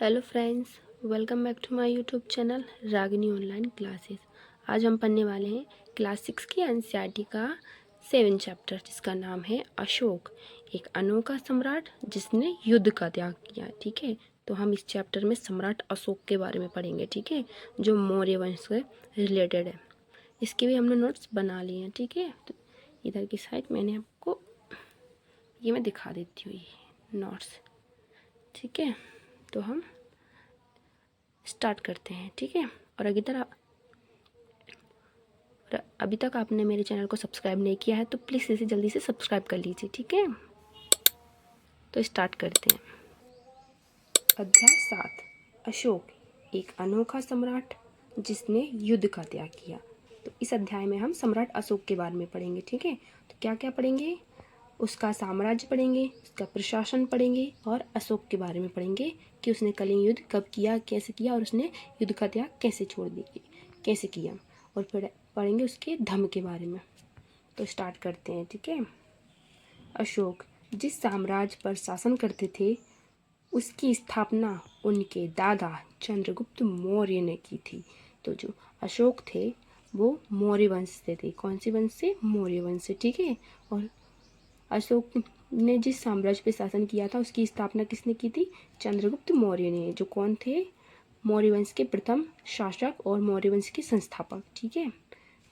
Hello friends, welcome back to my YouTube channel Ragini online classes. आज हम पढ़ने वाले हैं क्लास 6 की एनसीईआरटी का 7 चैप्टर, जिसका नाम है अशोक, एक अनोखा सम्राट जिसने युद्ध का त्याग किया। ठीक है, तो हम इस चैप्टर में सम्राट अशोक के बारे में पढ़ेंगे। ठीक है, जो मौर्य वंश से रिलेटेड है। इसके भी हमने नोट्स बना लिए हैं। ठीक है, तो इधर की साइड मैंने आपको ये मैं दिखा देती हूँ ये नोट्स। ठीक है, तो हम स्टार्ट करते हैं। ठीक है, और अभी तक आपने मेरे चैनल को सब्सक्राइब नहीं किया है तो प्लीज़ इसे जल्दी से सब्सक्राइब कर लीजिए। ठीक है, तो स्टार्ट करते हैं। अध्याय 7, अशोक, एक अनोखा सम्राट जिसने युद्ध का त्याग किया। तो इस अध्याय में हम सम्राट अशोक के बारे में पढ़ेंगे। ठीक है, तो क्या क्या पढ़ेंगे? उसका साम्राज्य पढ़ेंगे, उसका प्रशासन पढ़ेंगे और अशोक के बारे में पढ़ेंगे कि उसने कलिंग युद्ध कब किया, कैसे किया और उसने युद्ध का त्याग कैसे छोड़ दिया, कैसे किया। और फिर पढ़ेंगे उसके धर्म के बारे में। तो स्टार्ट करते हैं। ठीक है, अशोक जिस साम्राज्य पर शासन करते थे उसकी स्थापना उनके दादा चंद्रगुप्त मौर्य ने की थी। तो जो अशोक थे वो मौर्य वंश से थे। कौन सी वंश से? मौर्य वंश से। ठीक है, और अशोक ने जिस साम्राज्य पे शासन किया था उसकी स्थापना किसने की थी? चंद्रगुप्त मौर्य ने, जो कौन थे? मौर्य वंश के प्रथम शासक और मौर्य वंश के संस्थापक। ठीक है,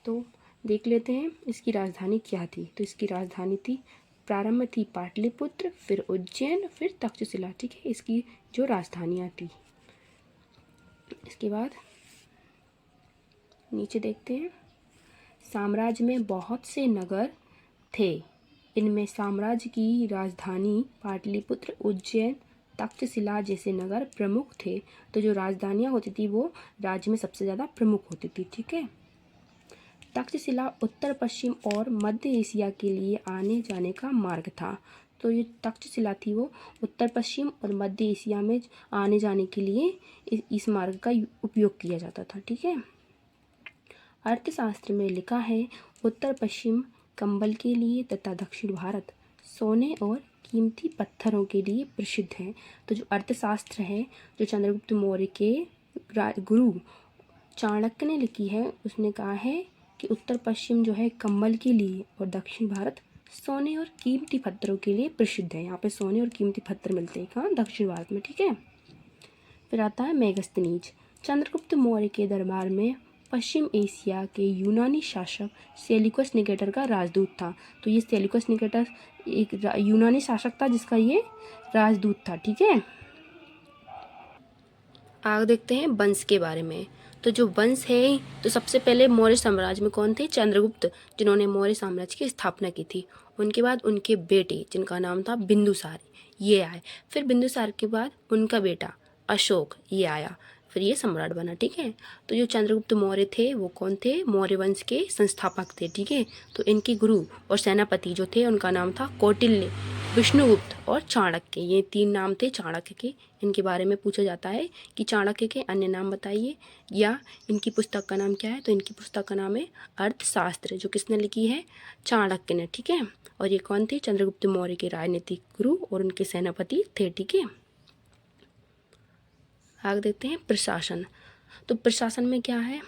तो देख लेते हैं इसकी राजधानी क्या थी। तो इसकी राजधानी थी, प्रारंभ थी पाटलिपुत्र, फिर उज्जैन, फिर तक्षशिला। ठीक है, इसकी जो राजधानियाँ थी। इसके बाद नीचे देखते हैं, साम्राज्य में बहुत से नगर थे। इनमें साम्राज्य की राजधानी पाटलिपुत्र, उज्जैन, तक्षशिला जैसे नगर प्रमुख थे। तो जो राजधानियाँ होती थी वो राज्य में सबसे ज़्यादा प्रमुख होती थी। ठीक है, तक्षशिला उत्तर पश्चिम और मध्य एशिया के लिए आने जाने का मार्ग था। तो ये तक्षशिला थी वो उत्तर पश्चिम और मध्य एशिया में आने जाने के लिए इस मार्ग का उपयोग किया जाता था। ठीक है, अर्थशास्त्र में लिखा है, उत्तर पश्चिम कंबल के लिए तथा दक्षिण भारत सोने और कीमती पत्थरों के लिए प्रसिद्ध है। तो जो अर्थशास्त्र है, जो चंद्रगुप्त मौर्य के गुरु चाणक्य ने लिखी है, उसने कहा है कि उत्तर पश्चिम जो है कंबल के लिए और दक्षिण भारत सोने और कीमती पत्थरों के लिए प्रसिद्ध है। यहाँ पे सोने और कीमती पत्थर मिलते हैं कहाँ? दक्षिण भारत में। ठीक है, फिर आता है मेगस्थनीज। चंद्रगुप्त मौर्य के दरबार में पश्चिम एशिया के यूनानी शासक सेल्यूकस निकेटर का राजदूत था। तो ये सेल्यूकस निकेटर एक यूनानी शासक था जिसका ये राजदूत था। ठीक है, आगे देखते हैं वंश के बारे में। तो जो वंश है, तो सबसे पहले मौर्य साम्राज्य में कौन थे? चंद्रगुप्त, जिन्होंने मौर्य साम्राज्य की स्थापना की थी। उनके बाद उनके बेटे जिनका नाम था बिंदुसार, ये आए। फिर बिंदुसार के बाद उनका बेटा अशोक ये आया, फिर ये सम्राट बना। ठीक है, तो जो चंद्रगुप्त मौर्य थे वो कौन थे? मौर्य वंश के संस्थापक थे। ठीक है, तो इनके गुरु और सेनापति जो थे उनका नाम था कौटिल्य, विष्णुगुप्त और चाणक्य। ये 3 नाम थे चाणक्य के। इनके बारे में पूछा जाता है कि चाणक्य के अन्य नाम बताइए, या इनकी पुस्तक का नाम क्या है? तो इनकी पुस्तक का नाम है अर्थशास्त्र, जो किसने लिखी है? चाणक्य ने। ठीक है, और ये कौन थे? चंद्रगुप्त मौर्य के राजनीतिक गुरु और उनके सेनापति थे। ठीक है, आगे देखते हैं प्रशासन। तो प्रशासन में क्या है?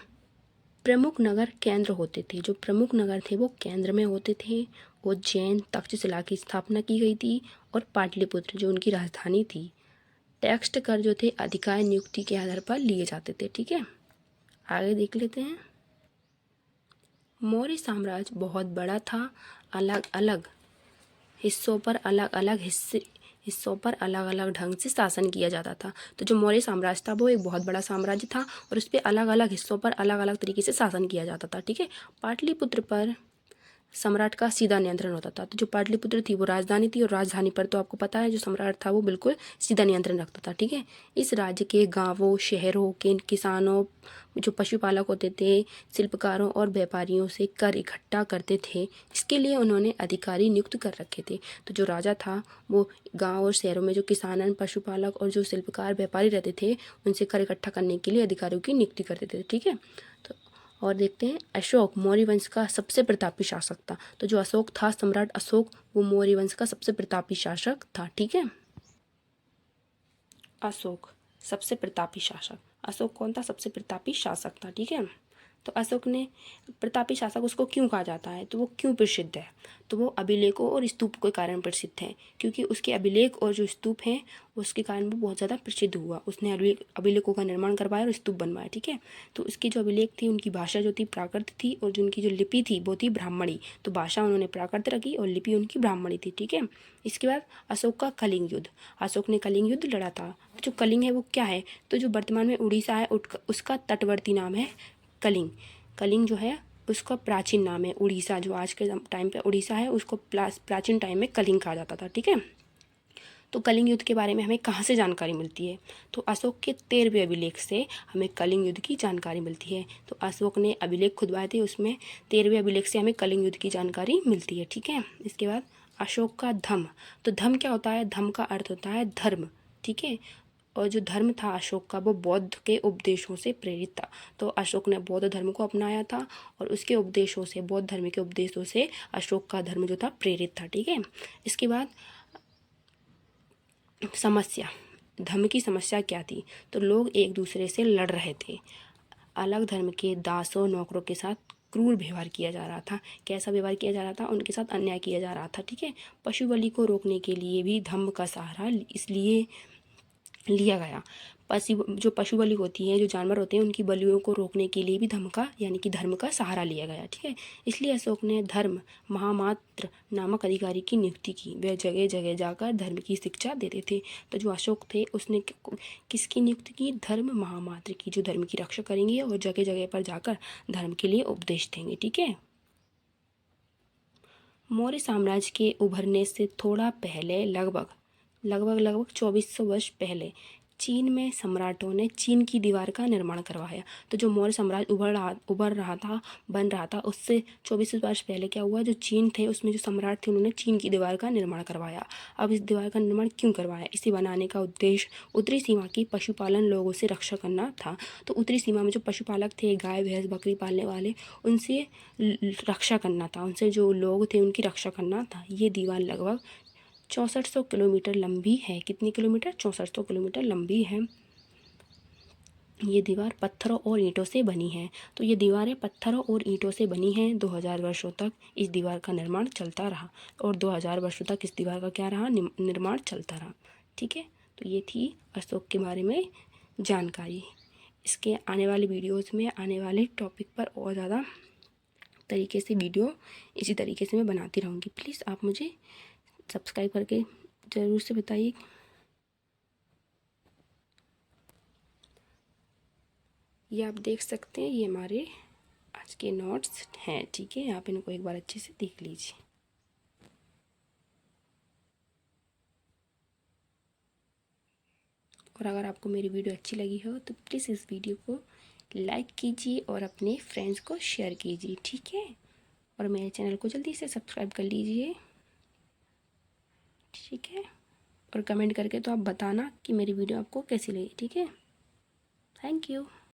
प्रमुख नगर केंद्र होते थे। जो प्रमुख नगर थे वो केंद्र में होते थे। उज्जैन, तक्षशिला की स्थापना की गई थी और पाटलिपुत्र जो उनकी राजधानी थी। टैक्स कर जो थे अधिकारी नियुक्ति के आधार पर लिए जाते थे। ठीक है, आगे देख लेते हैं। मौर्य साम्राज्य बहुत बड़ा था। अलग अलग हिस्सों पर अलग अलग ढंग से शासन किया जाता था। तो जो मौर्य साम्राज्य था वो एक बहुत बड़ा साम्राज्य था और उस पर अलग अलग हिस्सों पर अलग अलग तरीके से शासन किया जाता था। ठीक है, पाटलिपुत्र पर सम्राट का सीधा नियंत्रण होता था। तो जो पाटलिपुत्र थी वो राजधानी थी और राजधानी पर तो आपको पता है जो सम्राट था वो बिल्कुल सीधा नियंत्रण रखता था। ठीक है, इस राज्य के गांवों, शहरों के किसानों, जो पशुपालक होते थे, शिल्पकारों और व्यापारियों से कर इकट्ठा करते थे। इसके लिए उन्होंने अधिकारी नियुक्त कर रखे थे। तो जो राजा था वो गाँव और शहरों में जो किसान, पशुपालक और जो शिल्पकार व्यापारी रहते थे उनसे कर इकट्ठा करने के लिए अधिकारियों की नियुक्ति करते थे। ठीक है, तो और देखते हैं अशोक मौर्य वंश का सबसे प्रतापी शासक था। तो जो अशोक था, सम्राट अशोक, वो मौर्य वंश का सबसे प्रतापी शासक था। ठीक है, अशोक सबसे प्रतापी शासक। अशोक कौन था? सबसे प्रतापी शासक था। ठीक है, तो अशोक ने प्रतापी शासक उसको क्यों कहा जाता है, तो वो क्यों प्रसिद्ध है? तो वो अभिलेखों और स्तूप के कारण प्रसिद्ध है, क्योंकि उसके अभिलेख और जो स्तूप हैं उसके कारण वो बहुत ज़्यादा प्रसिद्ध हुआ। उसने अभिलेखों का निर्माण करवाया और स्तूप बनवाया। ठीक है, तो उसकी जो अभिलेख थी उनकी भाषा जो थी प्राकृत थी, और जो उनकी जो लिपि थी वो थी ब्राह्मणी। तो भाषा उन्होंने प्राकृत रखी और लिपि उनकी ब्राह्मणी थी। ठीक है, इसके बाद अशोक का कलिंग युद्ध। अशोक ने कलिंग युद्ध लड़ा था। जो कलिंग है वो क्या है? तो जो वर्तमान में उड़ीसा है उसका तटवर्ती नाम है कलिंग। कलिंग जो है उसका प्राचीन नाम है उड़ीसा। जो आज के टाइम पे उड़ीसा है उसको प्राचीन टाइम में कलिंग कहा जाता था। ठीक है, तो कलिंग युद्ध के बारे में हमें कहाँ से जानकारी मिलती है? तो अशोक के 13वें अभिलेख से हमें कलिंग युद्ध की जानकारी मिलती है। तो अशोक ने अभिलेख खुदवाए थे, उसमें 13वें अभिलेख से हमें कलिंग युद्ध की जानकारी मिलती है। ठीक है, इसके बाद अशोक का धम्म। तो धम्म क्या होता है? धम्म का अर्थ होता है धर्म। ठीक है, और जो धर्म था अशोक का वो बौद्ध के उपदेशों से प्रेरित था। तो अशोक ने बौद्ध धर्म को अपनाया था और उसके उपदेशों से, बौद्ध धर्म के उपदेशों से अशोक का धर्म जो था प्रेरित था। ठीक है, इसके बाद समस्या। धर्म की समस्या क्या थी? तो लोग एक दूसरे से लड़ रहे थे। अलग धर्म के दासों नौकरों के साथ क्रूर व्यवहार किया जा रहा था। कैसा व्यवहार किया जा रहा था? उनके साथ अन्याय किया जा रहा था। ठीक है, पशु बलि को रोकने के लिए भी धम्म का सहारा इसलिए लिया गया। जो पशु बलि होती है, जो जानवर होते हैं, उनकी बलियों को रोकने के लिए भी धर्म का यानी कि धर्म का सहारा लिया गया। ठीक है, इसलिए अशोक ने धर्म महामात्र नामक अधिकारी की नियुक्ति की। वह जगह जगह जाकर धर्म की शिक्षा देते थे। तो जो अशोक थे उसने किसकी नियुक्ति की? धर्म महामात्र की, जो धर्म की रक्षा करेंगे और जगह जगह पर जाकर धर्म के लिए उपदेश देंगे। ठीक है, मौर्य साम्राज्य के उभरने से थोड़ा पहले लगभग 2400 वर्ष पहले चीन में सम्राटों ने चीन की दीवार का निर्माण करवाया। तो जो मौर्य साम्राज्य उभर रहा था, बन रहा था, उससे 2400 वर्ष पहले क्या हुआ? जो चीन थे उसमें जो सम्राट थे उन्होंने चीन की दीवार का निर्माण करवाया। अब इस दीवार का निर्माण क्यों करवाया? इसे बनाने का उद्देश्य उत्तरी सीमा की पशुपालन लोगों से रक्षा करना था। तो उत्तरी सीमा में जो पशुपालक थे, गाय भैंस बकरी पालने वाले, उनसे रक्षा करना था, उनसे जो लोग थे उनकी रक्षा करना था। ये दीवार लगभग 6400 किलोमीटर लंबी है। कितनी किलोमीटर? 6400 किलोमीटर लंबी है। ये दीवार पत्थरों और ईंटों से बनी है। तो ये दीवारें पत्थरों और ईंटों से बनी हैं। 2000 वर्षों तक इस दीवार का निर्माण चलता रहा और 2000 वर्षों तक इस दीवार का क्या रहा? निर्माण चलता रहा। ठीक है, तो ये थी अशोक के बारे में जानकारी। इसके आने वाले वीडियोज़ में आने वाले टॉपिक पर और ज़्यादा तरीके से वीडियो इसी तरीके से मैं बनाती रहूँगी। प्लीज़ आप मुझे सब्सक्राइब करके ज़रूर से बताइए। ये आप देख सकते हैं, ये हमारे आज के नोट्स हैं। ठीक है, आप इनको एक बार अच्छे से देख लीजिए। और अगर आपको मेरी वीडियो अच्छी लगी हो तो प्लीज़ इस वीडियो को लाइक कीजिए और अपने फ्रेंड्स को शेयर कीजिए। ठीक है, और मेरे चैनल को जल्दी से सब्सक्राइब कर लीजिए। ठीक है, और कमेंट करके तो आप बताना कि मेरी वीडियो आपको कैसी लगी। ठीक है, थैंक यू।